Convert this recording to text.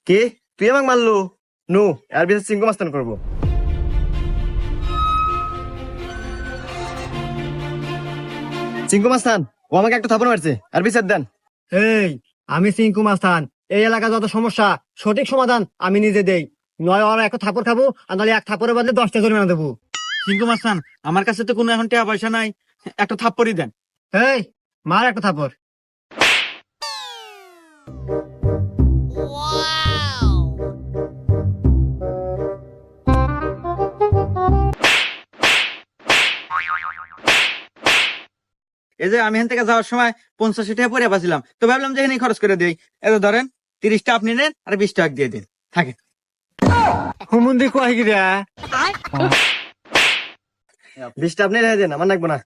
কে তুই আমাকে মারলো? নো, এর বিচার চিঙ্কু মাস্তান করবো। চিঙ্কু মাস্তান, ও আমাকে একটা থাপড় মারছে, আর বিচার দেন। এই, আমি সিংকু মাস্তান। এই এলাকা যত সমস্যা সঠিক সমাধান আমি নিজে দেই। নয় ওরা এক থাপড় খাবো, আর নাহলে এক থাপড়ের বদলে 10টা জরিমানা দেবো। সিংকু মাস্তান, আমার কাছে তো কোনো এখন টাকা পয়সা নাই, একটা থাপ্পড়ই দেন। এই, মার একটা থাপড়। এই যে আমি এখান থেকে যাওয়ার সময় 85 টাকা পরে পাচ্ছিলাম, তো ভাবলাম যে এখানে খরচ করে দিই। এত ধরেন 30টা আপনি নেন আর 20 টাকা দিয়ে দিন, থাকে। হুমুন্দি কয় গিরা? 20টা আপনি রেখে দেন, আমার লাগবে না।